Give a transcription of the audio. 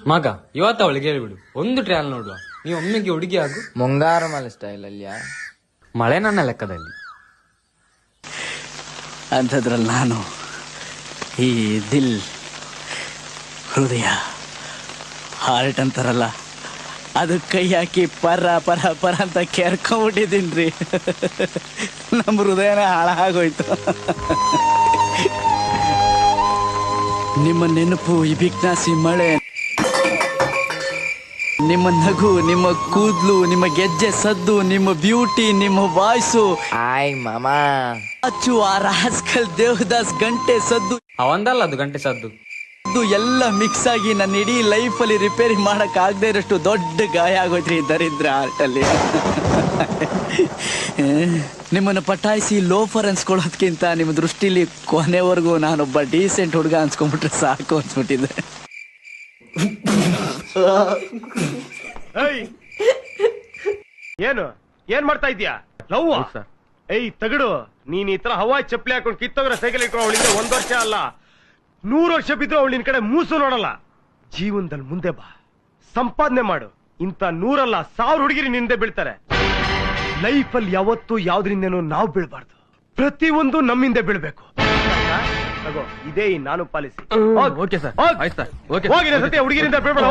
ಮಗ ಇವತ್ತು ಅವಳಿಗೆ ಹೇಳ್ಬಿಡು, ಒಂದು ಟ್ರಯಲ್ ನೋಡುವ. ನೀವು ಒಮ್ಮೆಗೆ ಹುಡುಗಿ ಆಗು. ಮುಂಗಾರು ಮಳೆ ಸ್ಟೈಲ್ ಅಲ್ಲಿಯಾ? ಮಳೆ ನನ್ನ ಲೆಕ್ಕದಲ್ಲಿ. ಅಂಥದ್ರಲ್ಲಿ ನಾನು ಈ ದಿಲ್, ಹೃದಯ, ಹಾರ್ಟ್ ಅಂತಾರಲ್ಲ, ಅದು ಕೈ ಹಾಕಿ ಪರ ಪರ ಪರ ಅಂತ ಕೆರ್ಕೊಂಡ್ಬಿಟ್ಟಿದ್ದೀನ್ರಿ. ನಮ್ಮ ಹೃದಯನೇ ಹಾಳಾಗೋಯ್ತು. ನಿಮ್ಮ ನೆನಪು, ಈ ಬಿಗ್ನಾಸಿ ಮಳೆ, ನಿಮ್ಮ ನಗು, ನಿಮ್ಮ ಕೂದ್ಲು, ನಿಮ್ಮ ಗೆಜ್ಜೆ ಸದ್ದು, ನಿಮ್ಮ ಬ್ಯೂಟಿ, ನಿಮ್ಮ ವಾಯ್ಸು, ಆಯ್ ಮಾಮಾ ಅಚ್ಚು, ಆ ರಾಸ್ಕಲ್ ದೇವದಾಸ್ ಗಂಟೆ ಸದ್ದು, ಅವಂದಲ್ಲ ಅದು ಗಂಟೆ ಸದ್ದು, ಇದು ಎಲ್ಲ ಮಿಕ್ಸ್ ಆಗಿ ನನ್ನ ಇಡೀ ಲೈಫಲ್ಲಿ ರಿಪೇರಿ ಮಾಡಕ್ ಆಗದೆ ಇರೋಷ್ಟು ದೊಡ್ಡ ಗಾಯ ಆಗೋಯ್ತ್ರಿ ದರಿದ್ರ ಆರ್ಟಲ್ಲಿ. ನಿಮ್ಮನ್ನು ಪಟಾಯಿಸಿ ಲೋಫರ್ ಅನ್ಸ್ಕೊಳ್ಳೋದ್ಕಿಂತ ನಿಮ್ಮ ದೃಷ್ಟಿಲಿ ಕೊನೆವರೆಗೂ ನಾನೊಬ್ಬ ಡೀಸೆಂಟ್ ಹುಡುಗ ಅನ್ಸ್ಕೊಂಡ್ಬಿಟ್ರೆ ಸಾಕು ಅನ್ಸ್ಬಿಟ್ಟಿದ್ದೆ. ಏನು ಏನ್ ಮಾಡ್ತಾ ಇದ್ಯಾ? ಲವ್ ಏಯ್ ತಗಡು, ನೀನ್ ಈ ತರ ಹವಾಯಿ ಚಪ್ಪಲಿ ಹಾಕೊಂಡು ಕಿತ್ತೋಗ್ರ ಸೈಕಲ್ ಇಟ್ಕೊಂಡು ಅವಳಿಂದ 1 ವರ್ಷ ಅಲ್ಲ 100 ವರ್ಷ ಬಿದ್ರು ಅವಳು ನಿನ್ ಕಡೆ ಮೂಸು ನೋಡಲ್ಲ. ಜೀವನದಲ್ಲಿ ಮುಂದೆ ಬಾ, ಸಂಪಾದನೆ ಮಾಡು. ಇಂತ 100 ಅಲ್ಲ 1000 ಹುಡುಗಿರಿ ನಿಂದೆ ಬೀಳ್ತಾರೆ. ಲೈಫಲ್ಲಿ ಯಾವತ್ತೂ ಯಾವ್ದ್ರಿಂದೇನೋ ನಾವು ಬೀಳ್ಬಾರ್ದು, ಪ್ರತಿಯೊಂದು ನಮ್ಮಿಂದ ಬೀಳ್ಬೇಕು. ತಗೋ, ಇದೇ ನಾನು ಪಾಲಿಸಿ. ಓಕೆ ಸರ್, ಆಯ್ತು ಸರ್. ಓಕೆ, ಹೋಗಿನ ಸತ್ಯ ಹುಡುಗಿರಿಂದ ಬೀಳ್ಬೇಡ.